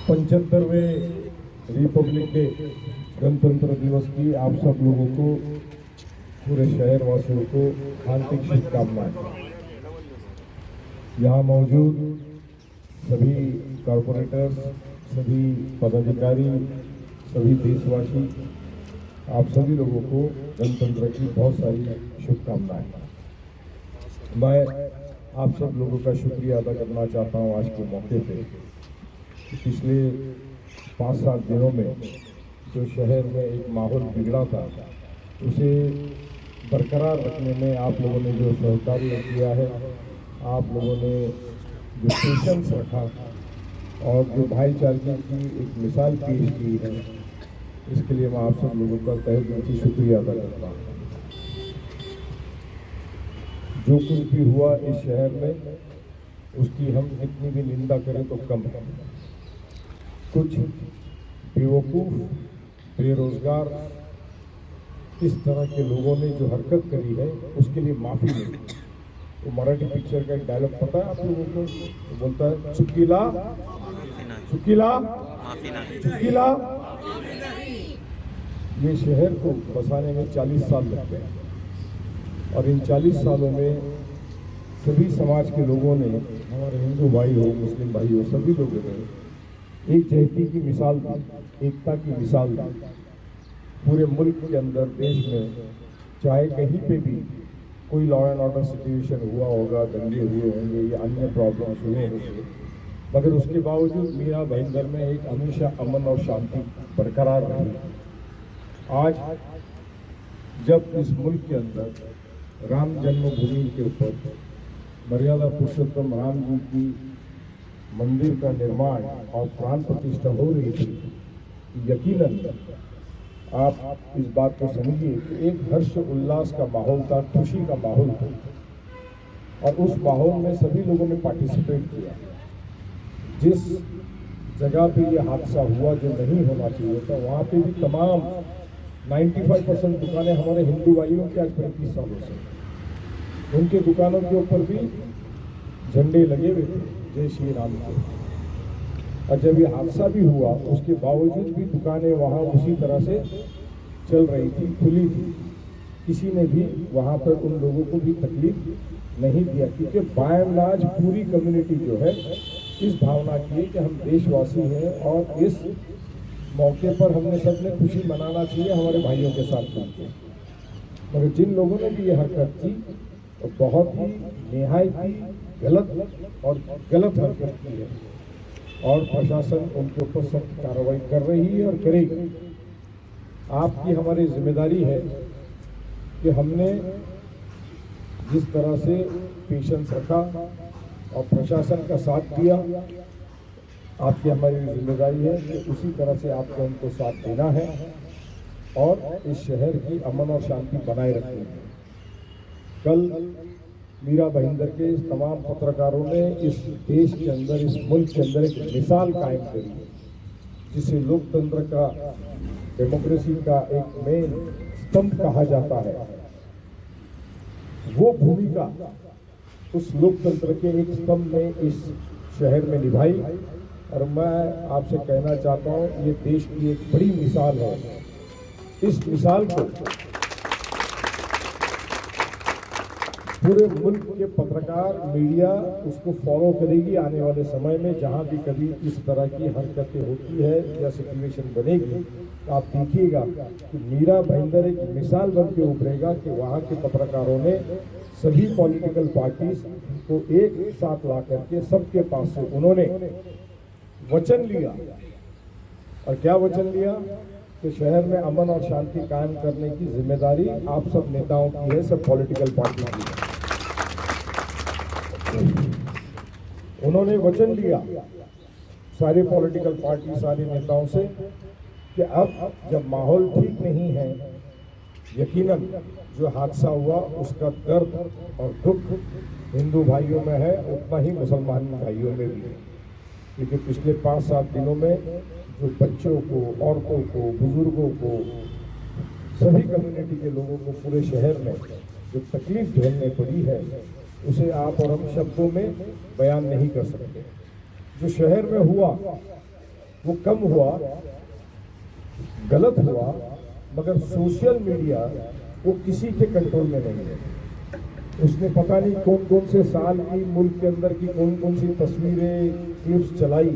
75वें Republic day गणतंत्र दिवस की आप सब लोगों को, पूरे शहर वासियों को हार्दिक शुभकामनाएं। यहाँ मौजूद सभी कॉरपोरेटर्स, सभी पदाधिकारी, सभी देशवासी, आप सभी लोगों को गणतंत्र की बहुत सारी शुभकामनाएं। मैं आप सब लोगों का शुक्रिया अदा करना चाहता हूँ आज के मौके पे। पिछले 5-7 दिनों में जो शहर में एक माहौल बिगड़ा था, उसे बरकरार रखने में आप लोगों ने जो सहकार्य किया है, आप लोगों ने जो पेशेंस रखा और जो भाईचारे की एक मिसाल पेश की है, इसके लिए मैं आप सब लोगों का तहे दिल से शुक्रिया अदा करता हूँ। जो कुछ भी हुआ इस शहर में, उसकी हम कितनी भी निंदा करें तो कम है। कुछ बेवकूफ़, बेरोजगार, इस तरह के लोगों ने जो हरकत करी है, उसके लिए माफ़ी नहीं। तो मराठी पिक्चर का एक डायलॉग पता है आप लोगों को? तो बोलता है, चुकीला चुकीला चुकीला। ये शहर को बसाने में 40 साल लग गए और इन 40 सालों में सभी समाज के लोगों ने, हमारे हिंदू भाई हो, मुस्लिम भाई हो, सभी लोगों ने एक जहती की मिसाल दी, एकता की मिसाल दी। पूरे मुल्क के अंदर, देश में, चाहे कहीं पे भी कोई लॉ एंड ऑर्डर सिचुएशन हुआ होगा, दंगे हुए होंगे या अन्य प्रॉब्लम्स हुए होंगे, मगर उसके बावजूद मीरा भाईंदर में एक हमेशा अमन और शांति बरकरार रही। आज जब इस मुल्क के अंदर राम जन्मभूमि के ऊपर मर्यादा पुरुषोत्तम राम जी की मंदिर का निर्माण और प्राण प्रतिष्ठा हो रही थी, यकीनन आप इस बात को समझिए कि एक हर्ष उल्लास का माहौल था, खुशी का माहौल था और उस माहौल में सभी लोगों ने पार्टिसिपेट किया। जिस जगह पे ये हादसा हुआ, जो नहीं होना चाहिए था, वहाँ पे भी तमाम 95% दुकानें हमारे हिंदू भाइयों के आज 35 सालों से, उनके दुकानों के ऊपर भी झंडे लगे हुए थे, जय श्री राम के। और जब ये हादसा भी हुआ, उसके बावजूद भी दुकानें वहाँ उसी तरह से चल रही थी, खुली थी। किसी ने भी वहाँ पर उन लोगों को भी तकलीफ नहीं दिया, क्योंकि बाय एंड लार्ज पूरी कम्युनिटी जो है इस भावना की है कि हम देशवासी हैं और इस मौके पर हमने सबने खुशी मनाना चाहिए हमारे भाइयों के साथ मिलकर। मगर जिन लोगों ने भी ये हरकत की, तो बहुत ही निहायती गलत और गलत हरकत की है और प्रशासन उनके ऊपर सख्त कार्रवाई कर रही है और करेगी। आपकी हमारी जिम्मेदारी है कि हमने जिस तरह से पेशेंस रखा और प्रशासन का साथ दिया, आपकी हमारी जिम्मेदारी है कि उसी तरह से आपको उनको साथ देना है और इस शहर की अमन और शांति बनाए रखनी है। कल मीरा भाईंदर के इस तमाम पत्रकारों ने इस देश के अंदर, इस मुल्क के अंदर एक मिसाल कायम करी है, जिसे लोकतंत्र का, डेमोक्रेसी का एक मेन स्तंभ कहा जाता है। वो भूमिका उस लोकतंत्र के एक स्तंभ ने इस शहर में निभाई और मैं आपसे कहना चाहता हूँ, ये देश की एक बड़ी मिसाल है। इस मिसाल को पूरे मुल्क के पत्रकार, मीडिया उसको फॉलो करेगी। आने वाले समय में जहाँ भी कभी इस तरह की हरकतें होती है या सिचुएशन बनेगी, तो आप देखिएगा कि मीरा भाईंदर एक मिसाल बन के उभरेगा कि वहाँ के पत्रकारों ने सभी पॉलिटिकल पार्टीज को एक साथ ला करके सबके पास से उन्होंने वचन लिया। और क्या वचन लिया? कि शहर में अमन और शांति कायम करने की जिम्मेदारी आप सब नेताओं की है, सब पॉलिटिकल पार्टी की है। उन्होंने वचन लिया सारे पॉलिटिकल पार्टी, सारे नेताओं से कि अब जब माहौल ठीक नहीं है, यकीनन जो हादसा हुआ उसका दर्द और दुख हिंदू भाइयों में है, उतना ही मुसलमान भाइयों में भी है। क्योंकि पिछले 5-7 दिनों में जो बच्चों को, औरतों को, बुजुर्गों को, सभी कम्युनिटी के लोगों को पूरे शहर में जो तकलीफ झेलनी पड़ी है, उसे आप और हम शब्दों में बयान नहीं कर सकते। जो शहर में हुआ वो कम हुआ, गलत हुआ, मगर सोशल मीडिया वो किसी के कंट्रोल में नहीं है। उसने पता नहीं कौन कौन से साल की मुल्क के अंदर की कौन कौन सी तस्वीरें, क्लिप्स चलाई।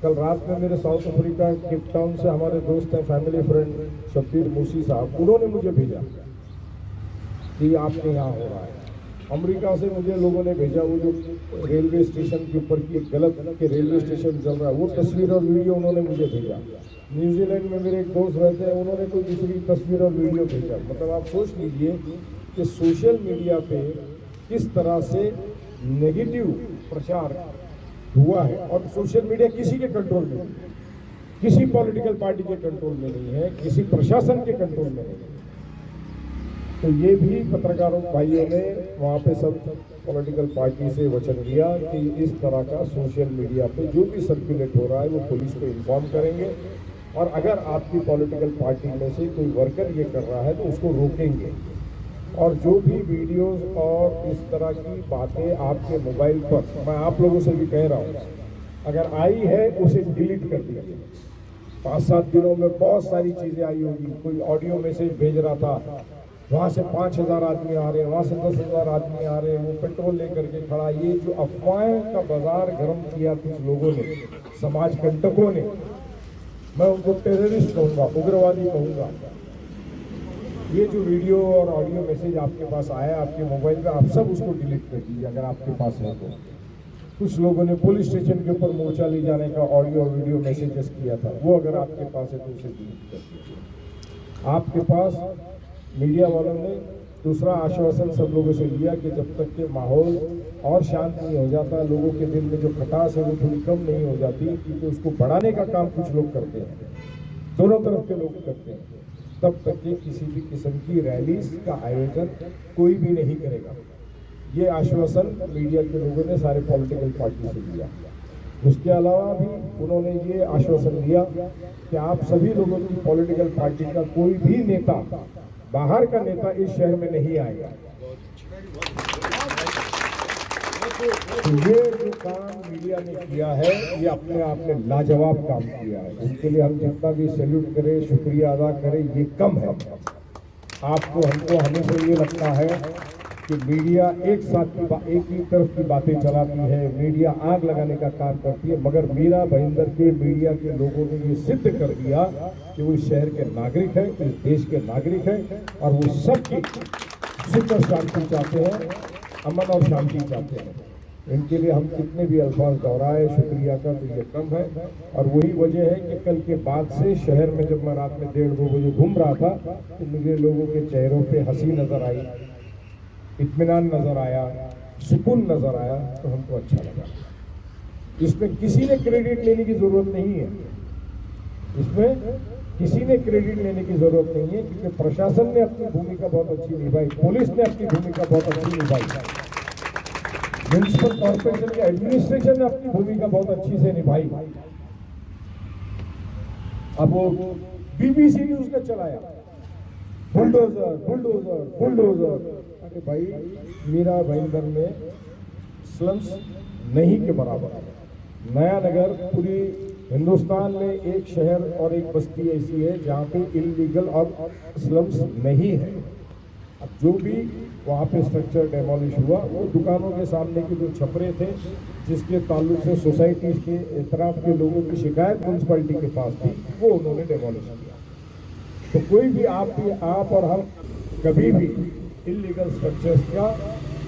कल रात में मेरे साउथ अफ्रीका केप टाउन से हमारे दोस्त हैं, फैमिली फ्रेंड शब्बीर मूसी साहब, उन्होंने मुझे भेजा कि आपके यहाँ हो रहा है। अमेरिका से मुझे लोगों ने भेजा वो जो रेलवे स्टेशन के ऊपर की गलत के रेलवे स्टेशन चल रहा है, वो तस्वीर और वीडियो उन्होंने मुझे भेजा। न्यूजीलैंड में मेरे एक दोस्त रहते हैं, उन्होंने कोई दूसरी तस्वीर और वीडियो भेजा। मतलब आप सोच लीजिए कि सोशल मीडिया पे किस तरह से नेगेटिव प्रचार हुआ है। और सोशल मीडिया किसी के कंट्रोल में नहीं, किसी पॉलिटिकल पार्टी के कंट्रोल में नहीं है, किसी प्रशासन के कंट्रोल में नहीं है। तो ये भी पत्रकारों भाइयों ने वहाँ पे सब पॉलिटिकल पार्टी से वचन लिया कि इस तरह का सोशल मीडिया पे जो भी सर्कुलेट हो रहा है वो पुलिस को इन्फॉर्म करेंगे, और अगर आपकी पॉलिटिकल पार्टी में से कोई वर्कर ये कर रहा है तो उसको रोकेंगे। और जो भी वीडियोस और इस तरह की बातें आपके मोबाइल पर, मैं आप लोगों से भी कह रहा हूँ, अगर आई है उसे डिलीट कर दीजिए। 5-7 दिनों में बहुत सारी चीज़ें आई होगी। कोई ऑडियो मैसेज भेज रहा था, वहाँ से 5,000 आदमी आ रहे हैं, वहाँ से 10,000 आदमी आ रहे हैं, वो पेट्रोल लेकर के खड़ा। ये जो अफवाहें का बाजार गर्म किया कुछ लोगों ने, समाज कंटकों ने, मैं उनको टेररिस्ट कहूँगा, उग्रवादी कहूँगा। ये जो वीडियो और ऑडियो मैसेज आपके पास आया आपके मोबाइल में, आप सब उसको डिलीट कर दीजिए अगर आपके पास है तो। कुछ लोगों ने पुलिस स्टेशन के ऊपर मोर्चा ले जाने का ऑडियो और वीडियो मैसेजेस किया था, वो अगर आपके पास है तो उसे डिलीट कर दीजिए। आपके पास मीडिया वालों ने दूसरा आश्वासन सब लोगों से लिया कि जब तक के माहौल और शांत नहीं हो जाता, लोगों के दिल में जो खटास है वो थोड़ी कम नहीं हो जाती, क्योंकि उसको बढ़ाने का काम कुछ लोग करते हैं, दोनों तरफ के लोग करते हैं, तब तक के किसी भी किस्म की रैलीज का आयोजन कोई भी नहीं करेगा। ये आश्वासन मीडिया के लोगों ने सारे पॉलिटिकल पार्टी से लिया। उसके अलावा भी उन्होंने ये आश्वासन लिया कि आप सभी लोगों की पॉलिटिकल पार्टी का कोई भी नेता, बाहर का नेता इस शहर में नहीं आएगा। तो ये जो काम मीडिया ने किया है, ये अपने आप में लाजवाब काम किया है। उसके लिए हम जितना भी सैल्यूट करें, शुक्रिया अदा करें, ये कम है। आपको हमको हमेशा ये लगता है कि मीडिया एक ही तरफ की बातें चलाती है, मीडिया आग लगाने का काम करती है, मगर मीरा भाईंदर के मीडिया के लोगों ने ये सिद्ध कर दिया कि वो इस शहर के नागरिक हैं, इस देश के नागरिक हैं, और वो सबकी सुख और शांति चाहते हैं, अमन और शांति चाहते हैं। इनके लिए हम कितने भी अल्फाज दोहराए शुक्रिया का तो ये कम है। और वही वजह है कि कल के बाद से शहर में जब मैं रात में 1:30-2 बजे घूम रहा था तो मुझे लोगों के चेहरों पे हंसी नजर आई, इत्मीनान नजर आया, सुकून नजर आया, तो हमको अच्छा लगा। इसमें किसी ने क्रेडिट लेने की जरूरत नहीं है, इसमें किसी ने क्रेडिट लेने की जरूरत नहीं है, क्योंकि प्रशासन ने अपनी भूमिका बहुत अच्छी निभाई, पुलिस ने अपनी भूमिका बहुत अच्छी निभाई, म्युनिसिपल कॉर्पोरेशन के एडमिनिस्ट्रेशन ने अपनी भूमिका बहुत अच्छी से निभाई। अब वो बीबीसी न्यूज ने चलाया बुलडोजर बुलडोजर बुलडोजर। अरे भाई, मीरा भाईंदर में स्लम्स नहीं के बराबर है। नया नगर पूरी हिंदुस्तान में एक शहर और एक बस्ती ऐसी है जहाँ पे इलीगल और स्लम्स नहीं है। अब जो भी वहाँ पे स्ट्रक्चर डेमोलिश हुआ, वो दुकानों के सामने के जो छपरे थे जिसके ताल्लुक से सोसाइटी के इतराफ के लोगों की शिकायत म्यूनसिपैलिटी के पास थी, वो उन्होंने डेमोलिश किया। तो कोई भी आप और हम कभी भी इलीगल स्ट्रक्चर्स का,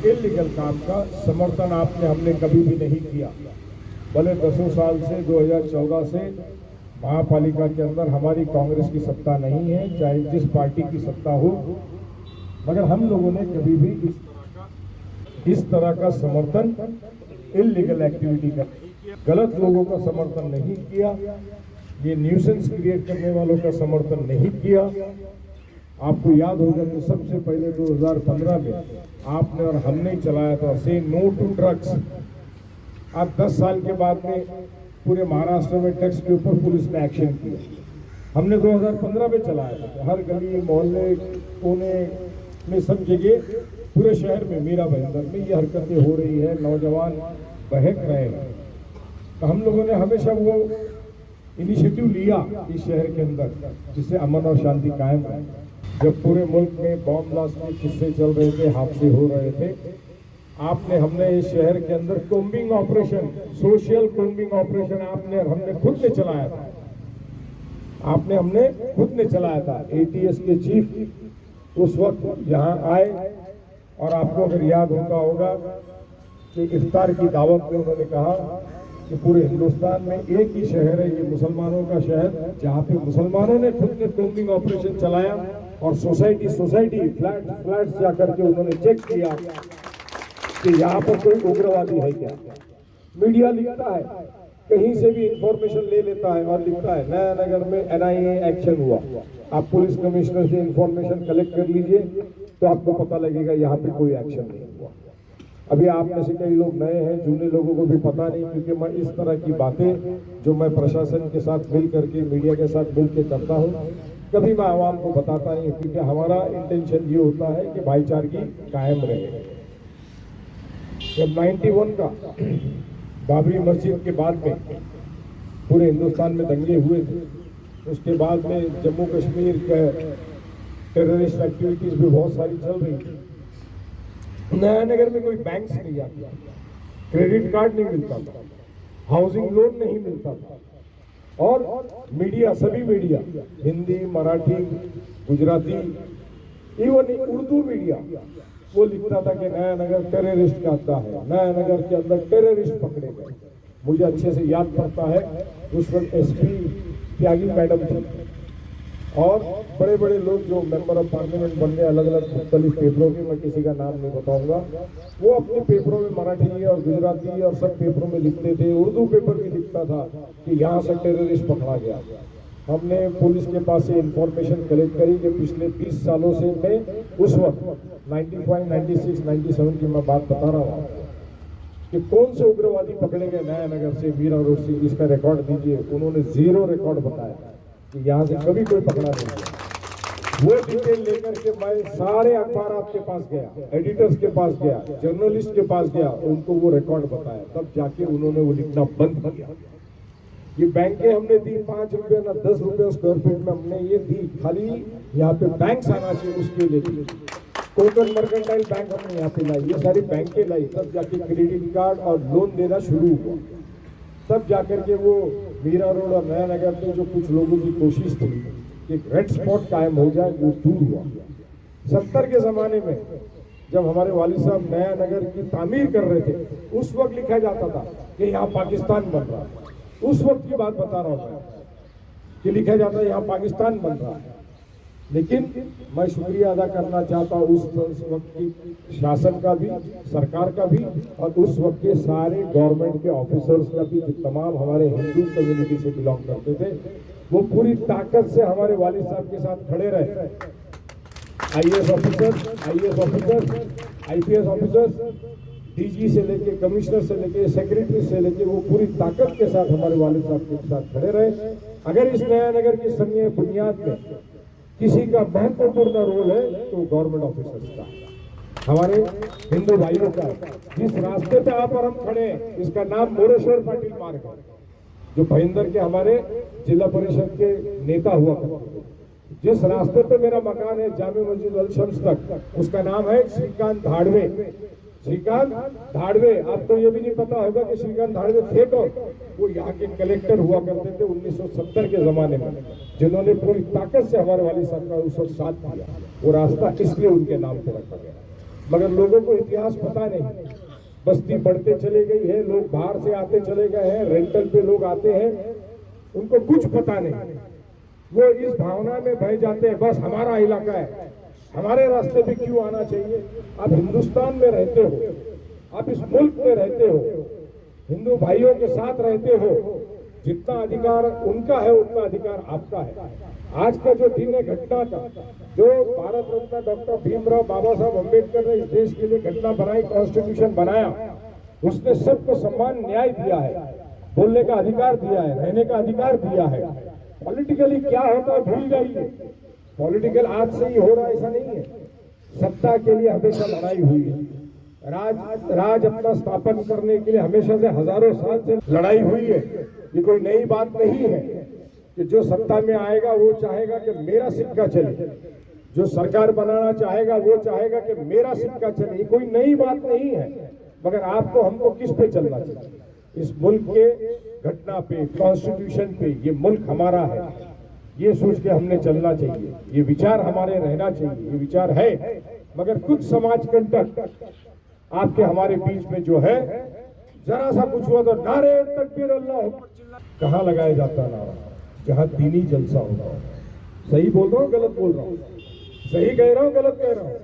इलीगल काम का समर्थन हमने कभी भी नहीं किया। भले 10 साल से 2014 से महापालिका के अंदर हमारी कांग्रेस की सत्ता नहीं है, चाहे जिस पार्टी की सत्ता हो, मगर हम लोगों ने कभी भी इस तरह का समर्थन इलीगल एक्टिविटी का, गलत लोगों का समर्थन नहीं किया, ये न्यूसेंस क्रिएट करने वालों का समर्थन नहीं किया। आपको याद होगा कि सबसे पहले 2015 में आपने और हमने चलाया था से नो टू ड्रग्स। आज 10 साल के बाद में पूरे महाराष्ट्र में ड्रग्स के ऊपर पुलिस ने एक्शन किया। हमने 2015 में चलाया था, हर गली मोहल्ले कोने में सब जगह पूरे शहर में मीरा भाईंदर में ये हरकतें हो रही है, नौजवान बहक रहे हैं। तो हम लोगों ने हमेशा वो इनिशिएटिव लिया इस शहर के अंदर, जिससे अमन और शांति कायम रहे। जब पूरे मुल्क में बॉम्ब ब्लास्ट के किस्से चल रहे थे, हादसे हो रहे थे, हमने इस शहर के अंदर combing operation, social combing operation हमने खुद ने चलाया था। हमने खुद ने चलाया था। एटीएस के चीफ उस वक्त यहाँ आए और आपको अगर याद होगा कि इफ्तार की दावत में उन्होंने कहा कि पूरे हिंदुस्तान में एक ही शहर है, ये मुसलमानों का शहर, जहाँ पे मुसलमानों ने खुद ने कोम्बिंग ऑपरेशन चलाया और सोसाइटी फ्लैट जाकर के उन्होंने चेक किया कि यहाँ पर कोई उग्रवादी है क्या। मीडिया लिखता है, कहीं से भी इंफॉर्मेशन ले लेता है और लिखता है नया नगर में एनआईए एक्शन हुआ। आप पुलिस कमिश्नर से इंफॉर्मेशन कलेक्ट कर लीजिए तो आपको पता लगेगा यहाँ पे कोई एक्शन नहीं हुआ। अभी आप में से कई लोग नए हैं, जूने लोगों को भी पता नहीं, क्योंकि मैं इस तरह की बातें जो मैं प्रशासन के साथ मिल करके, मीडिया के साथ मिल के करता हूँ, कभी मैं आवाम को बताता नहीं, क्योंकि हमारा इंटेंशन ये होता है कि भाईचारगी कायम रहे। जब 91 का बाबरी मस्जिद के बाद में पूरे हिंदुस्तान में दंगे हुए थे, उसके बाद में जम्मू कश्मीर के टेररिस्ट एक्टिविटीज भी बहुत सारी चल रही थी। नया नगर में कोई बैंक नहीं आता, क्रेडिट कार्ड नहीं मिलता था, हाउसिंग लोन नहीं मिलता था, और मीडिया, सभी media, Hindi, Marathi, Gujarati, even Urdu media, वो लिखता था कि नया नगर टेररिस्ट का अड्डा है, नया नगर के अंदर टेररिस्ट पकड़े गए। मुझे अच्छे से याद पड़ता है, उस वक्त एसपी त्यागी मैडम थी और बड़े बड़े लोग जो मेंबर ऑफ पार्लियामेंट बन गए, अलग अलग मुख्तलिफ पेपरों के, मैं किसी का नाम नहीं बताऊंगा, वो अपने पेपरों में मराठी और गुजराती और सब पेपरों में लिखते थे। उर्दू पेपर भी लिखता था कि यहाँ से टेररिस्ट पकड़ा गया। हमने पुलिस के पास से इंफॉर्मेशन कलेक्ट करी कि पिछले 30 सालों से मैं उस वक्त 95, 96, 97 की मैं बात बता रहा हूँ कि कौन से उग्रवादी पकड़े गए नया नगर से, मीरा रोड से, इसका रिकॉर्ड दीजिए। उन्होंने 0 रिकॉर्ड बताया कि यहाँ से कभी कोई पकड़ा नहीं गया। वो डिटेल लेकर के मैं सारे अखबार के पास गया, एडिटर्स के पास गया, जर्नलिस्ट के पास गया, उनको वो रिकॉर्ड बताया, तब जाके उन्होंने वो लिखना बंद किया। ये बैंकें हमने दी 5 रुपए ना 10 रुपए स्क्वायर फीट में हमने ये दी, खाली यहाँ पे बैंक आना चाहिए उसके लिए दी। कोटन मर्केंटाइल बैंक हमने यहाँ पे लाई, ये सारी बैंकें लाई, तब जाके क्रेडिट कार्ड और लोन देना शुरू हुआ। तब जाकर के वो मीरा रोड और नया नगर में जो कुछ लोगों की कोशिश थी कि रेड स्पॉट कायम हो जाए, वो दूर हुआ। 70 के जमाने में जब हमारे वालिद साहब नया नगर की तामीर कर रहे थे, उस वक्त लिखा जाता था कि यहाँ पाकिस्तान बन रहा है। उस वक्त की बात बता रहा हूँ मैं कि लिखा जाता है यहाँ पाकिस्तान बन रहा है। लेकिन मैं शुक्रिया अदा करना चाहता हूँ उस वक्त की शासन का भी, सरकार का भी, और उस वक्त के सारे गवर्नमेंट के ऑफिसर्स का भी, जो तमाम हमारे हिंदू कम्युनिटी से बिलोंग करते थे, वो पूरी ताकत से हमारे वालिद साहब के साथ खड़े रहे। IAS officer, IPS officers, DG से लेके, कमिश्नर से लेके, सेक्रेटरी से लेके, वो पूरी ताकत के साथ हमारे वालिद साहब के साथ खड़े रहे। अगर इस नया नगर की सनई बुनियाद में किसी का महत्वपूर्ण रोल है तो गवर्नमेंट ऑफिसर्स का, हमारे हिंदू भाइयों का। जिस रास्ते पे आप और हम खड़े हैं, इसका नाम मोरेश्वर पाटिल मार्ग है, जो भयंदर के हमारे जिला परिषद के नेता हुआ करते थे। जिस रास्ते पे मेरा मकान है जामे मस्जिद अल शम्स तक, उसका नाम है श्रीकांत धाड़वे। श्रीकांत धाड़वे, आपको ये भी नहीं पता होगा कि श्रीकांत धाड़वे थे कौन। वो यहाँ के कलेक्टर हुआ करते थे 1970 के जमाने में, जिन्होंने पूरी ताकत से हमारे वाली साहब का उस वक्त साथ दिया। वो रास्ता इसलिए उनके नाम पर रखा गया, मगर लोगों को इतिहास पता नहीं। बस्ती बढ़ते चले गई है, लोग बाहर से आते चले गए हैं, रेंटल पे लोग आते हैं, उनको कुछ पता नहीं। वो इस भावना में बह जाते हैं, बस हमारा इलाका है, हमारे रास्ते पे क्यों आना चाहिए। आप हिंदुस्तान में रहते हो, आप इस मुल्क में रहते हो, हिंदू भाइयों के साथ रहते हो, जितना अधिकार उनका है उतना अधिकार आपका है। आज का जो दिन है घटना का, जो भारत रत्न डॉक्टर भीमराव बाबा साहब अम्बेडकर ने इस देश के लिए घटना बनाई, कॉन्स्टिट्यूशन बनाया, उसने सबको सम्मान न्याय दिया है, बोलने का अधिकार दिया है, रहने का अधिकार दिया है। पॉलिटिकली क्या होता है भूल जाइए। पॉलिटिकल आज से ही हो रहा है ऐसा नहीं है, सत्ता के लिए हमेशा लड़ाई हुई है। राज अपना स्थापन करने के लिए हमेशा से हजारों साल से लड़ाई हुई है, ये कोई नई बात नहीं है। कि जो सत्ता में आएगा वो चाहेगा कि मेरा सिक्का चले, जो सरकार बनाना चाहेगा वो चाहेगा कि मेरा सिक्का चले। ये कोई नई बात नहीं है, मगर आपको हमको किस पे चलना चाहिए? इस मुल्क के घटना पे, कॉन्स्टिट्यूशन पे, ये मुल्क हमारा है, ये सोच के हमने चलना चाहिए। ये विचार हमारे रहना चाहिए, ये विचार है। मगर कुछ समाज कंटक आपके हमारे बीच में जो है, जरा सा कुछ हुआ तो नारे तकबीर अल्लाह अकबर। कहाँ लगाया जाता नारा? जहाँ दीनी जलसा होता है। सही बोल रहा हूँ गलत बोल रहा हूँ? सही कह रहा हूँ गलत कह रहा हूँ?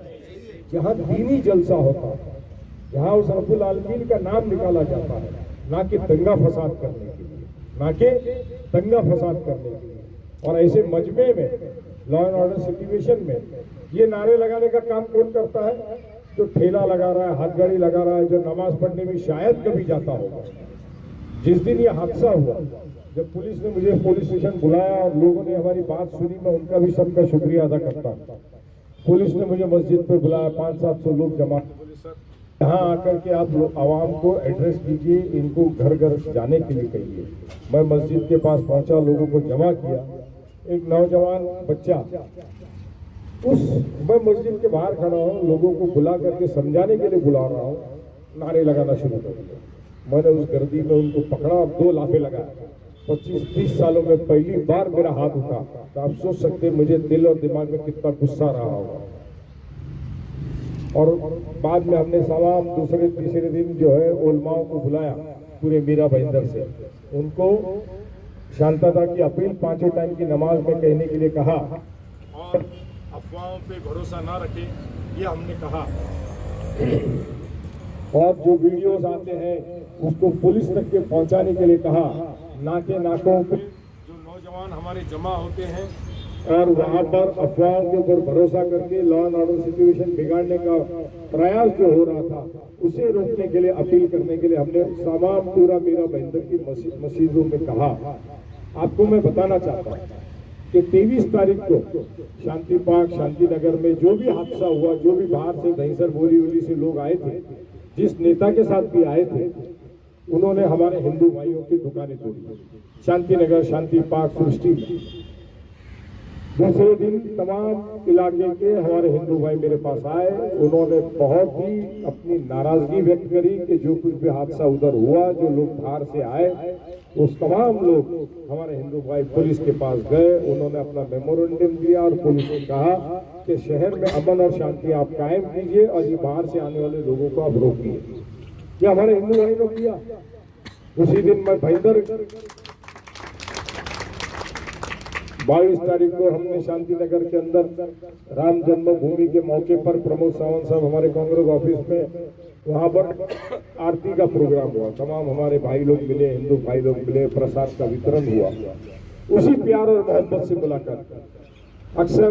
जहाँ दीनी जलसा होता है, जहाँ उस रब्बुल आलमीन का नाम निकाला जाता है, ना कि दंगा फसाद करने के लिए, ना कि दंगा फसाद करने के लिए। और ऐसे मजमे में, लॉ एंड ऑर्डर सिचुएशन में ये नारे लगाने का काम कौन करता है? जो ठेला लगा रहा है, हाथ गाड़ी लगा रहा है, जो नमाज पढ़ने में शायद कभी जाता होगा। जिस दिन ये हादसा हुआ, जब पुलिस ने मुझे पुलिस स्टेशन बुलाया और लोगों ने हमारी बात सुनी, मैं उनका भी सबका शुक्रिया अदा करता हूँ। पुलिस ने मुझे मस्जिद पे बुलाया, 500-700 लोग जमा, यहाँ आकर के आप आवाम को एड्रेस कीजिए, इनको घर घर जाने के लिए कहिए। मैं मस्जिद के पास पहुंचा, लोगों को जमा किया। एक नौजवान बच्चा, मैं मस्जिद के बाहर खड़ा हूँ, लोगों को बुला करके समझाने के लिए बुला रहा हूँ, नारे लगाना शुरू कर दिया। मैंने उस गर्दी में उनको पकड़ा, 2 लाफे लगाए। 25-30 सालों में पहली बार मेरा हाथ उठा। तो आप सोच सकते हैं मुझे दिल और दिमाग में कितना गुस्सा रहा होगा। और बाद में हमने तमाम दूसरे तीसरे दिन जो है उलमाओं को बुलाया, पूरे मीरा भाईंदर से, उनको शांतता की अपील 5 टाइम की नमाज में कहने के लिए कहा और अफवाहों पे भरोसा ना रखें, ये हमने कहा। और जो वीडियोस आते हैं उसको पुलिस तक के पहुंचाने के लिए कहा। नाके नाकों पे जो नौजवान हमारे जमा होते हैं और वहां पर अफवाहों के ऊपर भरोसा करके लॉ एंड ऑर्डर सिचुएशन बिगाड़ने का प्रयास जो हो रहा था, उसे रोकने के लिए, अपील करने के लिए हमने तमाम पूरा मीरा भाईंदर की मस्जिदों में कहा। आपको मैं बताना चाहता हूँ कि 23 तारीख को शांति पार्क, शांति नगर में जो भी हादसा हुआ, जो भी बाहर से दहीसर बोरीवली से लोग आए थे, जिस नेता के साथ भी आए थे, उन्होंने हमारे हिंदू भाइयों की दुकानें तोड़ी। शांति नगर, शांति पार्क, सृष्टि में दूसरे दिन तमाम इलाके के हमारे हिंदू भाई मेरे पास आए। उन्होंने बहुत ही अपनी नाराजगी व्यक्त करी कि जो कुछ भी हादसा उधर हुआ, जो लोग बाहर से आए, उस तमाम लोग हमारे हिंदू भाई पुलिस के पास गए। उन्होंने अपना मेमोरेंडम दिया और पुलिस ने कहा कि शहर में अमन और शांति आप कायम कीजिए और ये बाहर से आने वाले लोगों को आप रोकिए। ये हमारे हिंदू भाई ने किया। उसी दिन मैं भाईंदर 22 तारीख को हमने शांति नगर के अंदर राम जन्मभूमि के मौके पर प्रमोद सावंत साहब हमारे कांग्रेस ऑफिस में, वहां पर आरती का प्रोग्राम हुआ। तमाम हमारे भाई लोग मिले, हिंदू भाई लोग मिले, प्रसाद का वितरण हुआ। उसी प्यार और मोहब्बत से मुलाकात। अक्सर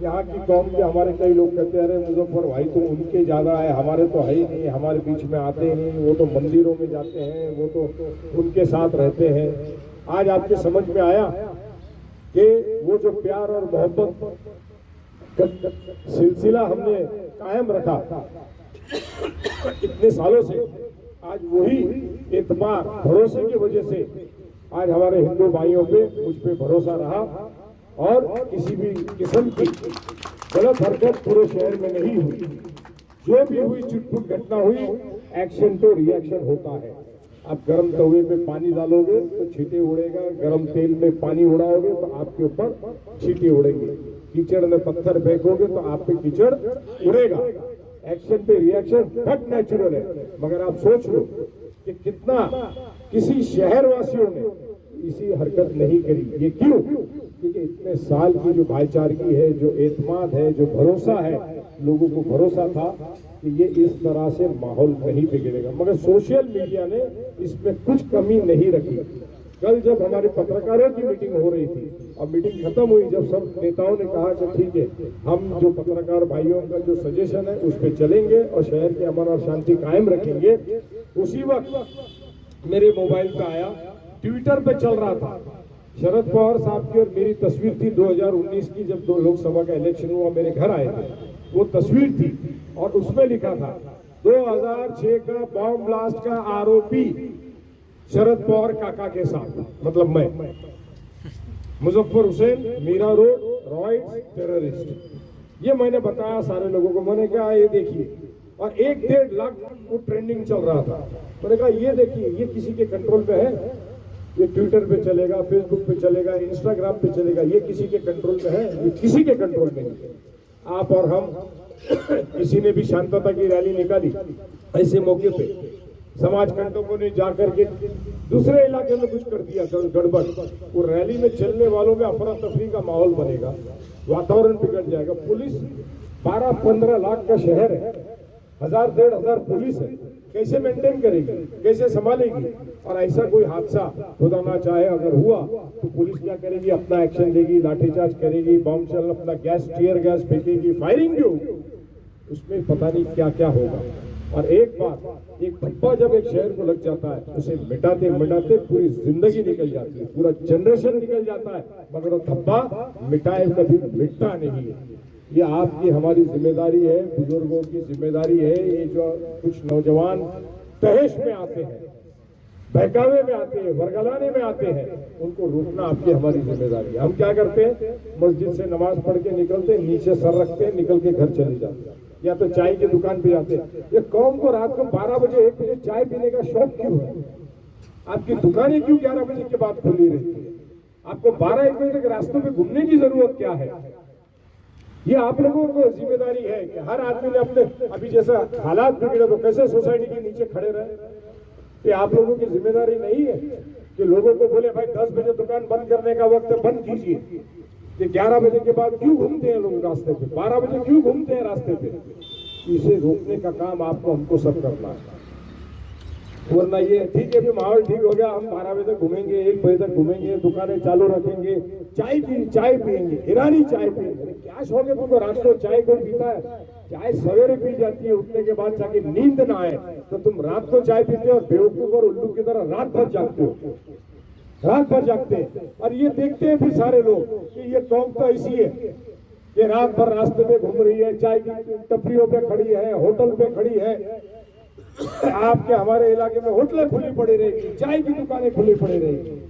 यहाँ की कौम के हमारे कई लोग कहते हैं, अरे मुजफ्फर भाई तो उनके ज्यादा है, हमारे तो है ही नहीं, हमारे बीच में आते ही नहीं, वो तो मंदिरों में जाते हैं, वो तो उनके साथ रहते हैं। आज आपके समझ में आया कि वो जो प्यार और मोहब्बत सिलसिला हमने कायम रखा इतने सालों से, आज वही एतबार, भरोसे की वजह से आज हमारे हिंदू भाइयों पे, मुझ पे भरोसा रहा और किसी भी किस्म की गलत हरकत पूरे शहर में नहीं हुई। जो भी हुई चुटपुट घटना हुई, एक्शन तो रिएक्शन होता है। आप गर्म तवे में पानी डालोगे तो छींटे उड़ेगा, गर्म तेल में पानी उड़ाओगे तो आपके ऊपर छींटे उड़ेंगे, कीचड़ में पत्थर फेंकोगे तो आप पे कीचड़ उड़ेगा। एक्शन पे रिएक्शन बहुत नेचुरल है। मगर आप सोच लो कि कितना किसी शहर वासियों ने इसी हरकत नहीं करी। ये क्यों? क्योंकि इतने साल की जो भाईचारगी है, जो एतमाद है, जो भरोसा है, लोगों को भरोसा था कि ये इस तरह से माहौल नहीं बिगड़ेगा। मगर सोशल मीडिया ने इसमें कुछ कमी नहीं रखी। कल जब हमारे पत्रकारों की मीटिंग हो रही थी और मीटिंग खत्म हुई, जब सब नेताओं ने कहा कि ठीक है, हम जो पत्रकार भाइयों का जो सजेशन है उस पर चलेंगे और शहर के अमन और शांति कायम रखेंगे, उसी वक्त मेरे मोबाइल पे आया, ट्विटर पे चल रहा था, शरद पवार साहब की और मेरी तस्वीर थी 2019 की, जब 2 लोकसभा का इलेक्शन हुआ, मेरे घर आए थे, वो तस्वीर थी और उसमें लिखा था 2006 का बॉम्ब ब्लास्ट का आरोपी शरद पवार काका के साथ, मतलब मैं। Muzaffar Hussain, Mira Road, riots, terrorist. ये मैंने बताया सारे लोगों को। मैंने कहा ये देखिए, और 1-1.5 लाख वो ट्रेंडिंग चल रहा था। मैंने कहा ये देखिए, ये किसी के कंट्रोल पे है? ये ट्विटर पे चलेगा, फेसबुक पे चलेगा, इंस्टाग्राम पे चलेगा, ये किसी के कंट्रोल पे है? ये किसी के कंट्रोल में नहीं। आप और हम किसी ने भी शांतता की रैली निकाली, ऐसे मौके पे समाज कंटकों ने जाकर के दूसरे इलाके में कुछ कर दिया गड़बड़, वो रैली में चलने वालों में अफरा तफरी का माहौल बनेगा, वातावरण बिगड़ जाएगा। पुलिस 12-15 लाख का शहर है, 1000-1500 पुलिस है, कैसे मेंटेन करेगी, कैसे संभालेगी? और ऐसा कोई हादसा खुदा ना चाहे अगर हुआ तो पुलिस क्या करेगी? अपना एक्शन लेगी, लाठीचार्ज करेगी, बम चल, अपना गैस, टीयर गैस फेंकेगी, फायरिंग भी होगी, उसमें पता नहीं क्या क्या होगा। और एक बार एक धब्बा जब एक शहर को लग जाता है, उसे मिटाते मिटाते पूरी जिंदगी निकल जाती है, पूरा जनरेशन निकल जाता है, मगर वो धब्बा मिटाए कभी मिटता नहीं है। ये आपकी हमारी जिम्मेदारी है, बुजुर्गों की जिम्मेदारी है। ये जो कुछ नौजवान तहेश में आते हैं, बहकावे में आते हैं, वर्गलाने में आते हैं, उनको रोकना आपकी हमारी जिम्मेदारी है। हम क्या करते हैं? मस्जिद से नमाज पढ़ के निकलते हैं, नीचे सर रखते हैं, निकल के घर चले जाते हैं, या तो चाय की दुकान पे जाते हैं। ये कौम को रात को 12 बजे 1 बजे चाय पीने का शौक क्यों है? आपकी दुकानें क्यों 11 बजे के बाद खुली रहती है? आपको 12-1 बजे तक रास्तों पे घूमने की जरूरत क्या है? ये आप लोगों को जिम्मेदारी है कि हर आदमी ने अपने, अभी जैसा हालात बिगड़े तो कैसे सोसाइटी के नीचे खड़े रहे? ये आप लोगों की जिम्मेदारी नहीं है कि लोगों को बोले भाई 10 बजे दुकान बंद करने का वक्त बंद कीजिए। ये 11 बजे के बाद क्यों घूमते हैं लोग रास्ते पे? 12 बजे क्यों घूमते हैं रास्ते पे? इसे रोकने का काम आपको हमको सब करना है। वरना ये ठीक है भी माहौल ठीक हो गया, हम 12 बजे तक घूमेंगे, 1 बजे तक घूमेंगे, दुकानें चालू रखेंगे, चाय पियेंगे, ईरानी चाय पियेंगे। क्या शौक है तुमको? रात को चाय कोई पीता है? चाय सवेरे पी जाती है, उठने के बाद जाके नींद ना आए तो तुम रात को चाय पीते हो, बेवकूफ और उल्लू की तरह रात भर जागते हो, रात भर जागते हैं। और ये देखते हैं फिर सारे लोग कि ये कौम तो ऐसी है कि रात भर रास्ते पे घूम रही है, चाय की टपरियों पे खड़ी है, होटल पे खड़ी है। आपके हमारे इलाके में होटलें खुली पड़ी रहेगी, चाय की दुकानें खुली पड़ी रहेगी।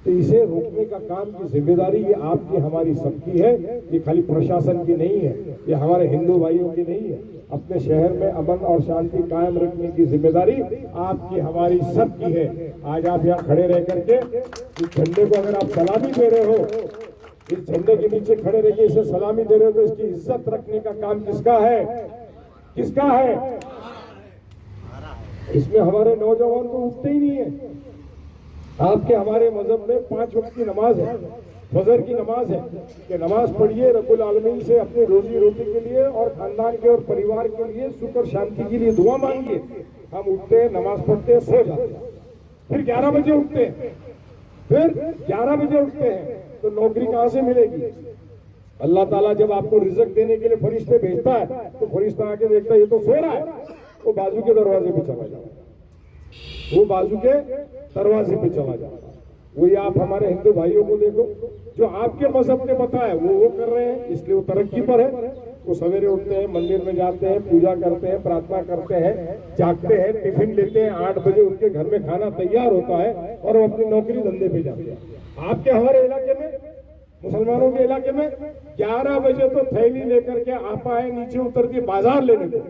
तो इसे रोकने का काम की जिम्मेदारी ये आपकी हमारी सबकी है। ये खाली प्रशासन की नहीं है, ये हमारे हिंदू भाइयों की नहीं है। अपने शहर में अमन और शांति कायम रखने की जिम्मेदारी आपकी हमारी सबकी है। आज आप यहाँ खड़े रह करके इस झंडे को अगर आप सलामी दे रहे हो, इस झंडे के नीचे खड़े रह के इसे सलामी दे रहे हो, तो इसकी इज्जत रखने का काम किसका है? किसका है? इसमें हमारे नौजवान तो उठते ही नहीं है। आपके हमारे मजहब में 5 वक्त की नमाज है, फजर की नमाज है कि नमाज पढ़िए, रब्बुल आलमीन से अपनी रोजी रोटी के लिए और खानदान के और परिवार के लिए सुख और शांति के लिए दुआ मांगिए। हम उठते हैं, नमाज पढ़ते हैं, सो जाते हैं, फिर 11 बजे उठते हैं, फिर 11 बजे उठते हैं, तो नौकरी कहां से मिलेगी? अल्लाह ताला जब आपको रिज़्क देने के लिए फरिश्ते भेजता है तो फरिश्ता आके देखता है ये तो सो रहा है, वो बाजू के दरवाजे पे चला जाता, वो बाजू के दरवाजे पे चला जाता। वही आप हमारे हिंदू भाइयों को देखो, जो आपके मजहब ने बताया वो कर रहे हैं, इसलिए वो तरक्की पर है। वो सवेरे उठते हैं, मंदिर में जाते हैं, पूजा करते हैं, प्रार्थना करते हैं, जागते हैं, टिफिन लेते हैं, 8 बजे उनके घर में खाना तैयार होता है और वो अपनी नौकरी धंधे पे जाते हैं। आपके हमारे इलाके में, मुसलमानों के इलाके में 11 बजे तो थैली लेकर के आपा है नीचे उतरती बाजार लेने को,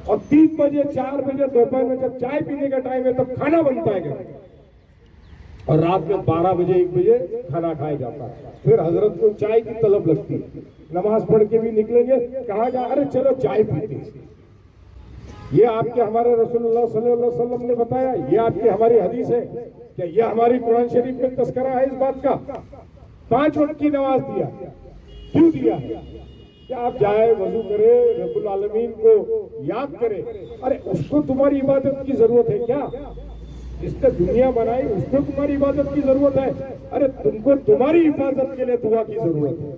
और 3 बजे 4 बजे दोपहर में जब चाय पीने का टाइम है तब खाना बनता है घर, और रात में 12 बजे 1 बजे खाना खाया जाता है। फिर हजरत को चाय की तलब लगती है, नमाज पढ़ के भी निकलेंगे, कहा जा अरे चलो चाय पीते हैं। ये आपके हमारे रसूलुल्लाह सल्लल्लाहु अलैहि वसल्लम ने बताया, ये आपकी हमारी हदीस है, क्या ये हमारी कुरान शरीफ में तस्करा है इस बात का? 5 वक्त की नमाज दिया, क्यों दिया है? क्या आप जाए, वजू करे, रब्बुल आलमीन को याद करे। अरे उसको तुम्हारी इबादत की जरूरत है क्या? जिसने दुनिया बनाई उसको तुम्हारी इबादत की जरूरत है? अरे तुमको तुम्हारी हिफाजत के लिए दुआ की जरूरत है,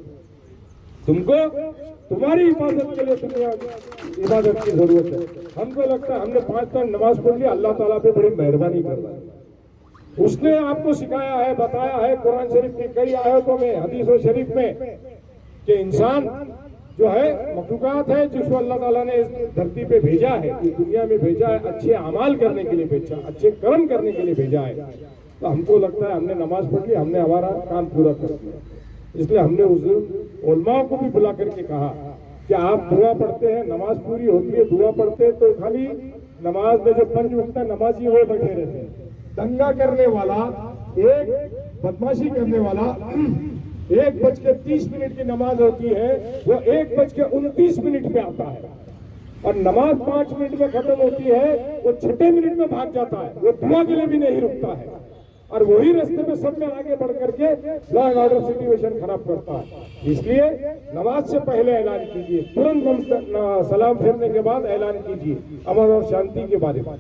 तुमको तुम्हारी हिफाजत के लिए दुनिया इबादत की जरूरत है। हमको लगता है हमने 5 टाइम नमाज पढ़ ली, अल्लाह ताला पे बड़ी मेहरबानी कर रहा है। उसने आपको सिखाया है, बताया है कुरान शरीफ की कई आयतों में, हदीस और शरीफ में, कि इंसान जो है मखलूकात है जिसको अल्लाह ताला ने इस धरती पे भेजा है, इस दुनिया में भेजा है, अच्छे अमाल करने के लिए भेजा, अच्छे कर्म करने के लिए भेजा है। तो हमको लगता है हमने नमाज पढ़ ली, हमने हमारा काम पूरा कर दिया। इसलिए हमने उस दिन उलमाओं को भी बुला करके कहा कि आप दुआ पढ़ते हैं, नमाज पूरी होती है, दुआ पढ़ते हैं, तो खाली नमाज में जो पंच उठता है नमाजी वो बैठे रहते हैं। दंगा करने वाला, एक बदमाशी करने वाला 1:30 की नमाज होती है, वो 1:29 पे आता है, और नमाज 5 मिनट में खत्म होती है, वो 6 मिनट में भाग जाता है, वो दुआ के लिए भी नहीं रुकता है, और वही रास्ते में सब में आगे बढ़ करके लॉ एंड ऑर्डर सिचुएशन खराब करता है। इसलिए नमाज से पहले ऐलान कीजिए, तुरंत सलाम फेरने के बाद ऐलान कीजिए अमन और शांति के बारे में।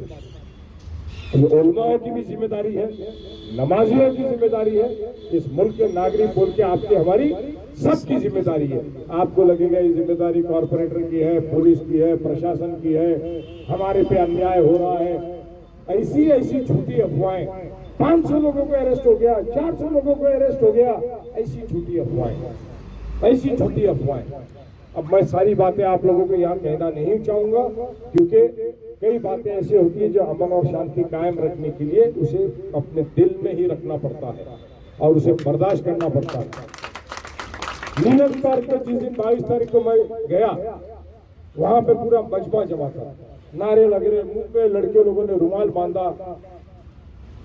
उलमाओं की भी जिम्मेदारी है, नमाजियों की जिम्मेदारी है, इस मुल्क के नागरिक बोल के आपकी हमारी सबकी जिम्मेदारी है। आपको लगेगा ये जिम्मेदारी कॉर्पोरेटर की है, पुलिस की है, प्रशासन की है, हमारे पे अन्याय हो रहा है, ऐसी ऐसी झूठी अफवाहें, 500 लोगों को अरेस्ट हो गया, 400 लोगों को अरेस्ट हो गया, ऐसी झूठी अफवाहें, ऐसी झूठी अफवाहें। अब मैं सारी बातें आप लोगों को यहाँ कहना नहीं चाहूंगा, क्योंकि कई बातें ऐसी होती है जो अमन और शांति कायम रखने के लिए उसे अपने दिल में ही रखना पड़ता है और उसे बर्दाश्त करना पड़ता है। नीलम पार्क में जिस दिन 22 तारीख को मैं गया, वहां पे पूरा मजमा जमा था, नारे लग रहे, मुंह पे लड़के लोगों ने रुमाल बांधा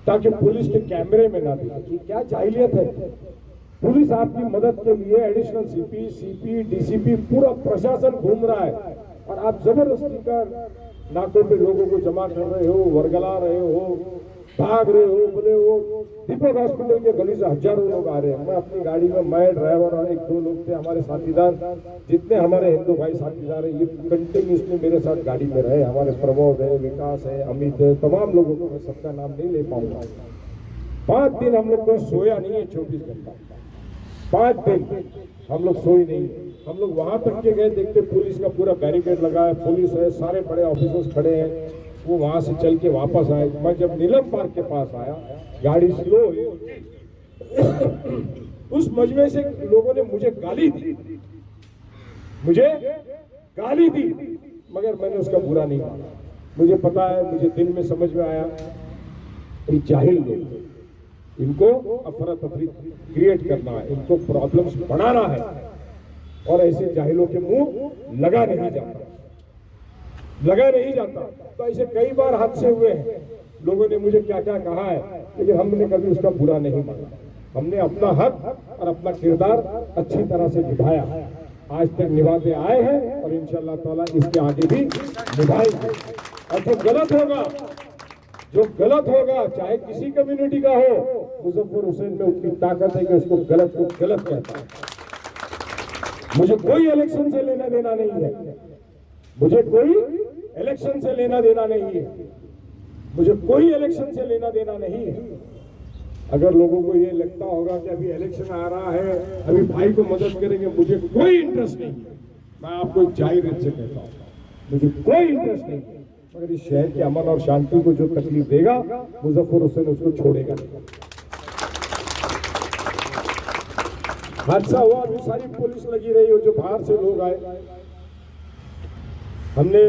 ताकि पुलिस के कैमरे में ना दिखे। क्या जाहिलियत है। पुलिस आपकी मदद के लिए एडिशनल सीपी, सीपी, डीसीपी, पूरा प्रशासन घूम रहा है, और आप जबरदस्ती कर नाकों पे लोगों को जमा कर रहे हो, वर्गला रहे हो, भाग रहे हो। बोले वो दीपक हॉस्पिटल के गली से हजारों लोग आ रहे हैं। मैं अपनी गाड़ी में, मैं ड्राइवर और 1-2 लोग थे, हमारे साथीदार, जितने हमारे हिंदू भाई साथीदार हैं, ये कंटिन्यूसली मेरे साथ गाड़ी में रहे। हमारे प्रमोद है, विकास है, अमित है, तमाम लोगों को मैं सबका नाम नहीं ले पाऊंगा। 5 दिन हम लोग कोई सोया नहीं है, 24 घंटा, 5 दिन हम लोग सोए नहीं। हम लोग वहां तक के गए, देखते पुलिस का पूरा बैरिकेड लगा है, पुलिस है, सारे बड़े ऑफिसर्स खड़े हैं। वो वहां से चल के वापस आए। मैं जब नीलम पार्क के पास आया, गाड़ी स्लो हुई, उस मजमे से लोगों ने मुझे गाली दी, मगर मैंने उसका बुरा नहीं माना। मुझे पता है, मुझे दिल में समझ में आया कि जाहिल लोग, इनको अफरा तफरी क्रिएट करना है, इनको प्रॉब्लम्स बढ़ाना है, और ऐसे जाहिलों के मुंह लगा नहीं जाता। तो ऐसे कई बार हादसे हुए हैं, लोगों ने मुझे क्या क्या कहा है, लेकिन हमने कभी उसका बुरा नहीं माना। हमने अपना हक और अपना किरदार अच्छी तरह से निभाया, आज तक निभाते आए हैं, और इंशाअल्लाह ताला इसके आगे भी निभाएंगे। और जो गलत होगा, चाहे किसी कम्युनिटी का हो, मुजफ्फर हुसैन में उतनी ताकत है कि उसको गलत को गलत कहता है। मुझे कोई इलेक्शन से लेना देना नहीं है, मुझे कोई इलेक्शन से लेना देना नहीं है, मुझे कोई इलेक्शन से लेना देना नहीं है। अगर लोगों को ये लगता होगा कि अभी इलेक्शन आ रहा है, अभी भाई को मदद करेंगे, मुझे कोई इंटरेस्ट नहीं है। मैं आपको जाहिर से कहता हूँ, मुझे कोई इंटरेस्ट नहीं है, मगर इस शहर के अमन और शांति को जो तकलीफ देगा, मुजफ्फर हुसैन उसको छोड़ेगा नहीं। हादसा हुआ, अभी सारी पुलिस लगी रही हो, जो बाहर से लोग आए, हमने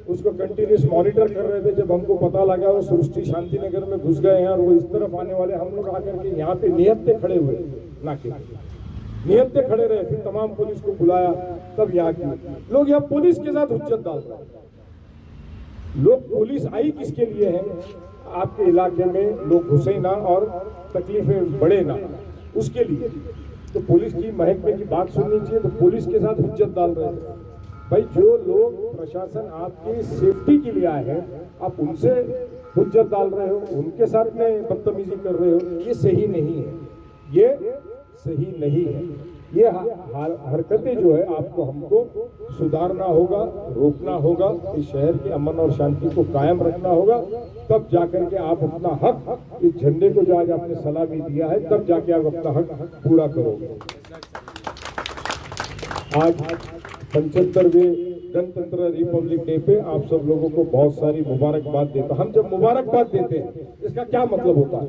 उसको कंटिन्यूस मॉनिटर कर रहे थे। जब हमको पता लगा वो सृष्टि शांति नगर में घुस गए हैं और वो इस तरफ आने वाले, हम लोग आकर के यहाँ पे नियत पे खड़े हुए, नाके नियत पे खड़े रहे। फिर तमाम पुलिस को बुलाया, तब यहाँ की लोग यहाँ पुलिस के साथ हुज्जत डाल रहे हैं। लोग पुलिस आई किसके लिए है? आपके इलाके में लोग घुसे ना और तकलीफें बढ़े ना, उसके लिए। तो पुलिस की महकमे की बात सुननी चाहिए, तो पुलिस के साथ हुज्जत डाल रहे हैं। भाई, जो लोग प्रशासन आपकी सेफ्टी के लिए आए हैं, आप उनसे हुज्जत डाल रहे हो, उनके साथ में बदतमीजी कर रहे हो, ये सही नहीं है, ये सही नहीं है। ये हरकतें जो है आपको हमको सुधारना होगा, रोकना होगा, इस शहर के अमन और शांति को कायम रखना होगा, तब जाकर के आप अपना हक, इस झंडे को जो आज आपने सलामी दिया है, तब जाके आप अपना हक पूरा करोगे। आज 75वें गणतंत्र रिपब्लिक डे पे आप सब लोगों को बहुत सारी मुबारकबाद देता। हम जब मुबारकबाद देते हैं, इसका क्या मतलब होता है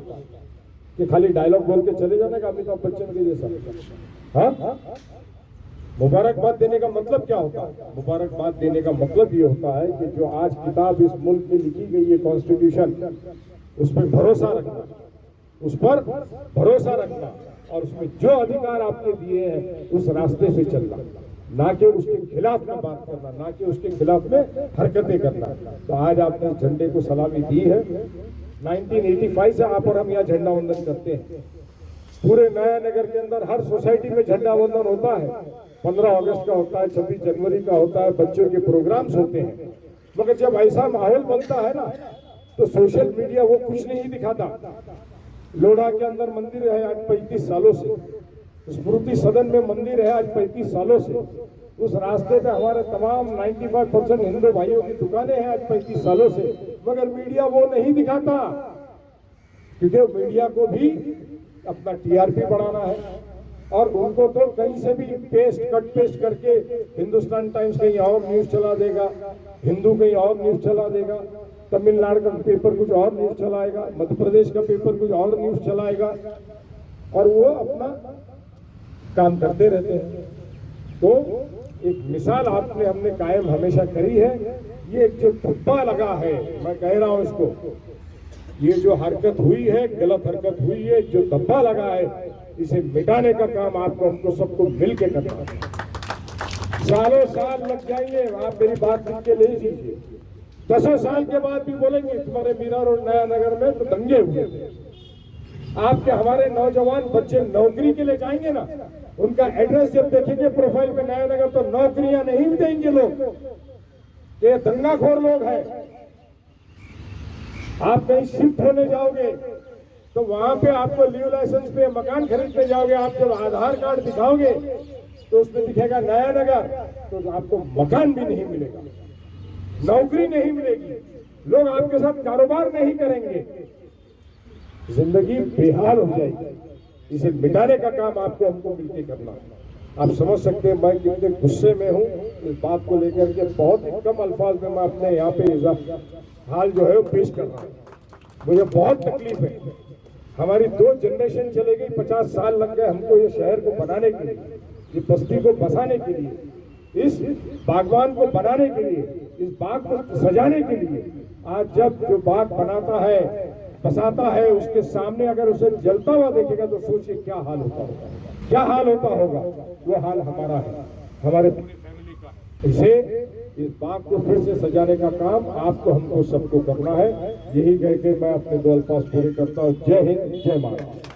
कि खाली डायलॉग बोल के चले जाने का अमिताभ बच्चन के जैसा? हाँ, मुबारकबाद देने का मतलब क्या होता है? मुबारकबाद देने का मतलब ये होता है कि जो आज किताब इस मुल्क में लिखी गई है, कॉन्स्टिट्यूशन, उस पर भरोसा रखना, उस पर भरोसा रखना और उसमें जो अधिकार आपने दिए हैं उस रास्ते से चलना, ना कि उसके खिलाफ में बात करना, ना कि उसके खिलाफ में हरकतें करना। तो आज आपने झंडे को सलामी दी है। 1985 से आप और हम यहाँ झंडा वंदन करते हैं। पूरे नया नगर के अंदर हर सोसाइटी में झंडा वंदन होता है। 15 अगस्त का होता है, 26 जनवरी का होता है, बच्चों के प्रोग्राम्स होते हैं। मगर जब ऐसा माहौल बनता है ना, तो सोशल मीडिया वो कुछ नहीं दिखाता। लोढ़ा के अंदर मंदिर है आज 35 सालों से, स्मृति सदन में मंदिर है आज 35 सालों से, उस रास्ते पे हमारे तमाम 95% हिंदू भाइयों की दुकानें हैं आज 35 सालों से, मगर मीडिया वो नहीं दिखाता, क्योंकि मीडिया को भी अपना टीआरपी बढ़ाना है और उनको तो कहीं से भी कट पेस्ट करके हिंदुस्तान टाइम्स कहीं और न्यूज चला देगा, हिंदू कहीं और न्यूज चला देगा, तमिलनाडु का पेपर कुछ और न्यूज चलाएगा, मध्य प्रदेश का पेपर कुछ और न्यूज चलाएगा और वो अपना काम करते रहते हैं। तो एक मिसाल आपने हमने कायम हमेशा करी है। ये जो धब्बा लगा है, मैं कह रहा हूं इसको, ये जो हरकत हुई है, गलत हरकत हुई है, जो धब्बा लगा है, इसे मिटाने का काम आपको हमको सबको मिलकर करना है। सालों साल लग जाएंगे, आप मेरी बात लिख के ले लीजिए। 10 साल के बाद भी बोलेंगे तुम्हारे मीरा रोड नया नगर में तो दंगे हुए थे। आपके हमारे नौजवान बच्चे नौकरी के लिए जाएंगे ना, उनका एड्रेस जब देखेंगे प्रोफाइल में नया नगर, तो नौकरियां नहीं देंगे लोग, ये दंगाखोर लोग हैं। आप कहीं शिफ्ट होने जाओगे तो वहां पे आपको लीव लाइसेंस पे मकान खरीदने जाओगे, आप जब आधार कार्ड दिखाओगे तो उसमें दिखेगा नया नगर, तो आपको मकान भी नहीं मिलेगा, नौकरी नहीं मिलेगी, लोग आपके साथ कारोबार नहीं करेंगे, जिंदगी बेहाल हो जाएगी। इसे मिटाने का काम आपको हमको मिलकर करना है। आप समझ सकते हैं मैं कितने गुस्से में हूँ इस बात को लेकर के। बहुत ही कम अल्फाज में मैं अपने यहाँ पे हाल जो है वो पेश कर रहा हूँ। मुझे बहुत तकलीफ है। हमारी 2 जनरेशन चले गई, 50 साल लग गए हमको ये शहर को बनाने के लिए, ये बस्ती को बसाने के लिए, इस बागवान को बनाने के लिए, इस बाग को सजाने के लिए। आज जब जो बाग बनाता है, बसाता है, उसके सामने अगर उसे जलता हुआ देखेगा तो सोचिए क्या हाल होता होगा, क्या हाल होता होगा। वो हाल हमारा है, हमारे पूरी फैमिली का। इसे इस बाग को फिर से सजाने का काम आपको हमको सबको करना है। यही कह के मैं अपने 2 अल्फाज पूरे करता हूँ। जय हिंद, जय महाराष्ट्र।